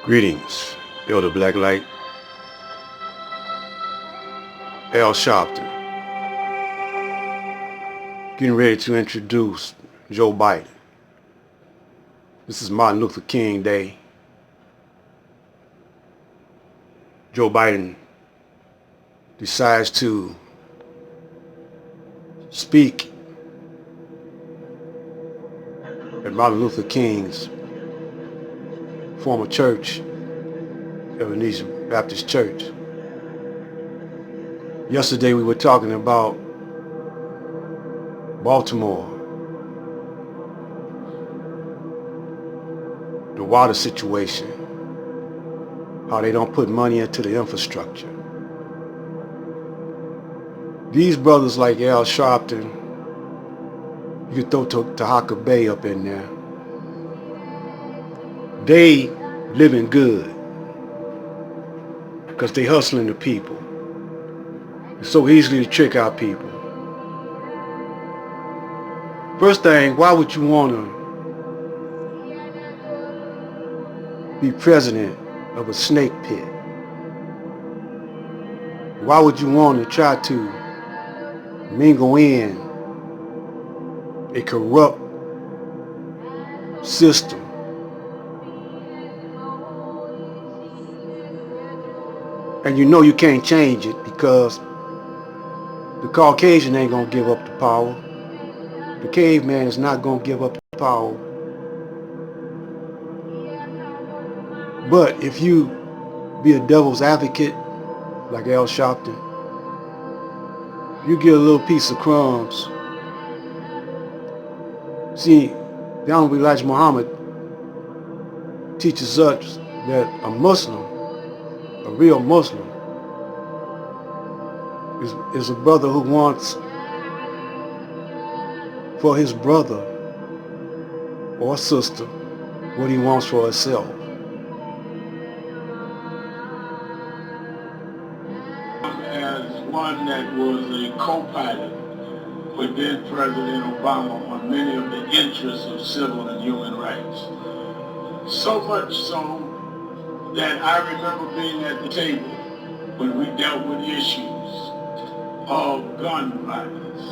Greetings, Elder Blacklight, Al Sharpton, getting ready to introduce Joe Biden. This is Martin Luther King Day. Joe Biden decides to speak at Martin Luther King's former church, Ebenezer Baptist Church. Yesterday we were talking about Baltimore, the water situation, how they don't put money into the infrastructure. These brothers like Al Sharpton, you could throw Tahaka Bay up in there, they living good because they hustling the people. It's so easy to trick our people. First thing, why would you want to be president of a snake pit? Why would you want to try to mingle in a corrupt system? And you know you can't change it because the Caucasian ain't gonna give up the power. The caveman is not gonna give up the power. But if you be a devil's advocate like Al Sharpton, you get a little piece of crumbs. See, the Honorable Elijah Muhammad teaches us that a Muslim, a real Muslim, is a brother who wants for his brother or sister what he wants for himself. As one that was a co-pilot with then President Obama on many of the interests of civil and human rights. So much so that I remember being at the table when we dealt with issues of gun violence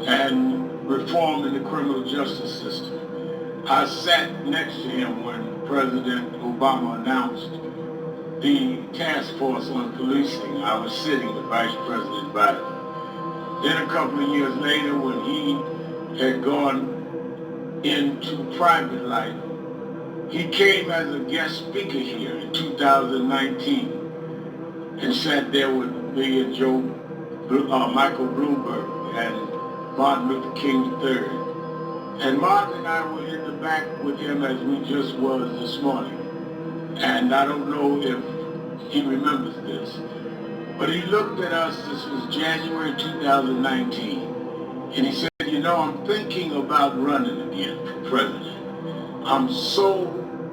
and reform in the criminal justice system. I sat next to him when President Obama announced the task force on policing. I was sitting with Vice President Biden. Then a couple of years later, when he had gone into private life, he came as a guest speaker here in 2019 and sat there with me and Michael Bloomberg and Martin Luther King III. And Martin and I were in the back with him as we just was this morning. And I don't know if he remembers this, but he looked at us, this was January 2019, and he said, you know, I'm thinking about running again for president. I'm so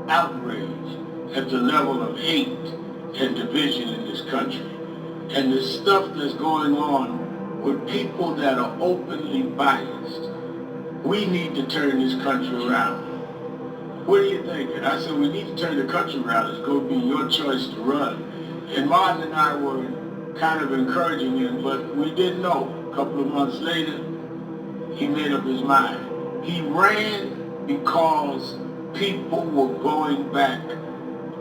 outraged at the level of hate and division in this country. And the stuff that's going on with people that are openly biased. We need to turn this country around. What do you think? And I said, we need to turn the country around. It's going to be your choice to run. And Martin and I were kind of encouraging him, but we didn't know. A couple of months later, he made up his mind. He ran because people were going back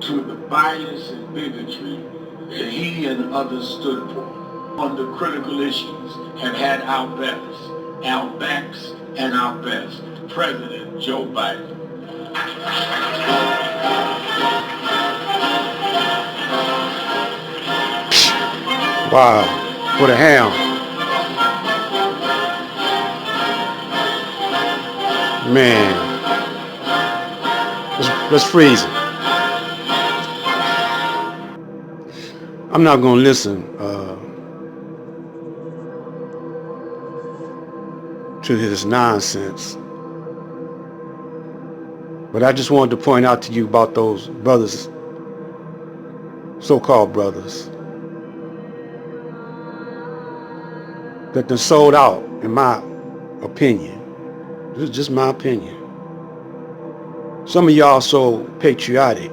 to the bias and bigotry that he and others stood for on the critical issues and had our best, our backs and our best. President Joe Biden. Wow, what a ham. Man, let's freeze it. I'm not going to listen to his nonsense. But I just wanted to point out to you about those brothers, so-called brothers, that they're sold out, in my opinion. This is just my opinion. Some of y'all so patriotic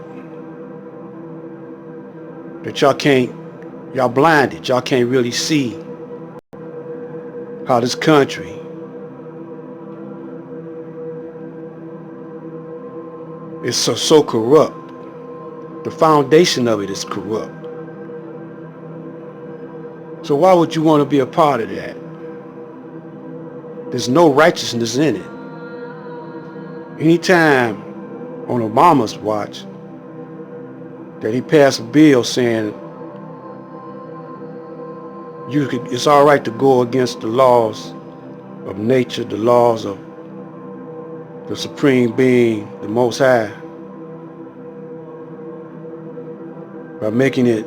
that y'all blinded. Y'all can't really see how this country is so corrupt. The foundation of it is corrupt. So why would you want to be a part of that? There's no righteousness in it. Anytime on Obama's watch that he passed a bill saying it's all right to go against the laws of nature, the laws of the supreme being, the Most High, by making it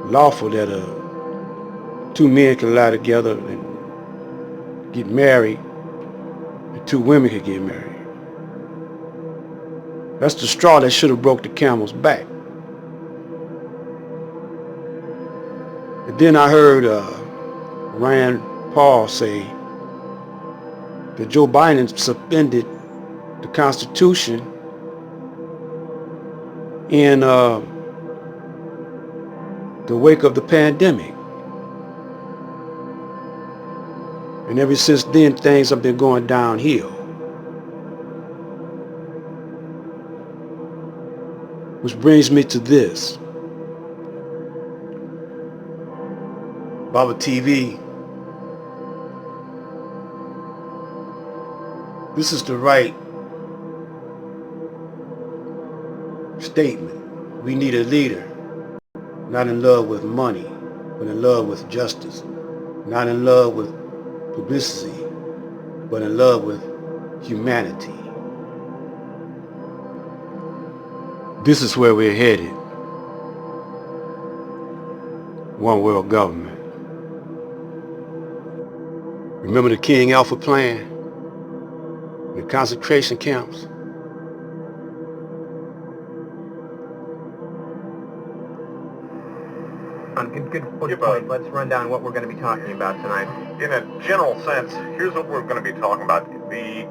lawful that two men can lie together and get married, and two women could get married. That's the straw that should have broke the camel's back. And then I heard Rand Paul say that Joe Biden suspended the Constitution in the wake of the pandemic. And ever since then, things have been going downhill. Which brings me to this. Baba TV, this is the right statement. We need a leader, not in love with money, but in love with justice. Not in love with publicity, but in love with humanity. This is where we're headed. One world government. Remember the King Alpha plan? The concentration camps? Good point. Let's run down what we're going to be talking about tonight. In a general sense, here's what we're going to be talking about. The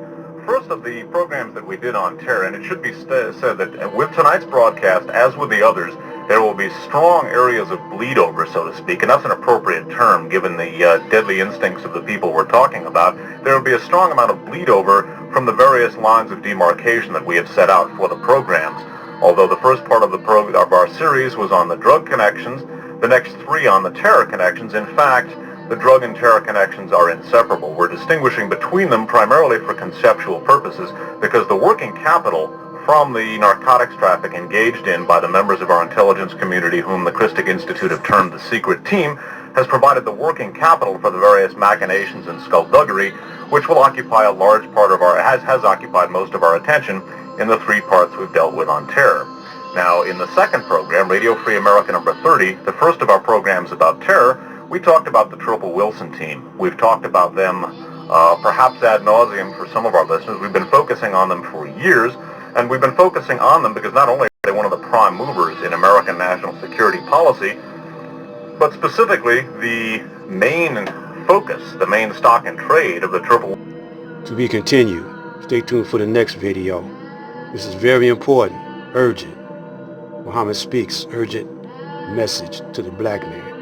first of the programs that we did on terror, and it should be said that with tonight's broadcast, as with the others, there will be strong areas of bleed over, so to speak, and that's an appropriate term given the deadly instincts of the people we're talking about. There will be a strong amount of bleed over from the various lines of demarcation that we have set out for the programs. Although the first part of our series was on the drug connections, the next three on the terror connections. In fact, the drug and terror connections are inseparable. We're distinguishing between them primarily for conceptual purposes because the working capital from the narcotics traffic engaged in by the members of our intelligence community, whom the Christic Institute have termed the secret team, has provided the working capital for the various machinations and skullduggery, which will occupy a large part of has occupied most of our attention in the three parts we've dealt with on terror. Now, in the second program, Radio Free America number 30, the first of our programs about terror, we talked about the Triple Wilson team. We've talked about them perhaps ad nauseum for some of our listeners. We've been focusing on them for years, and we've been focusing on them because not only are they one of the prime movers in American national security policy, but specifically the main focus, the main stock and trade of the Triple. To be continued. Stay tuned for the next video. This is very important, urgent. Muhammad speaks urgent message to the black man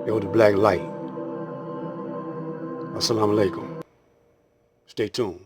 or the black light. Assalamu alaikum. Stay tuned.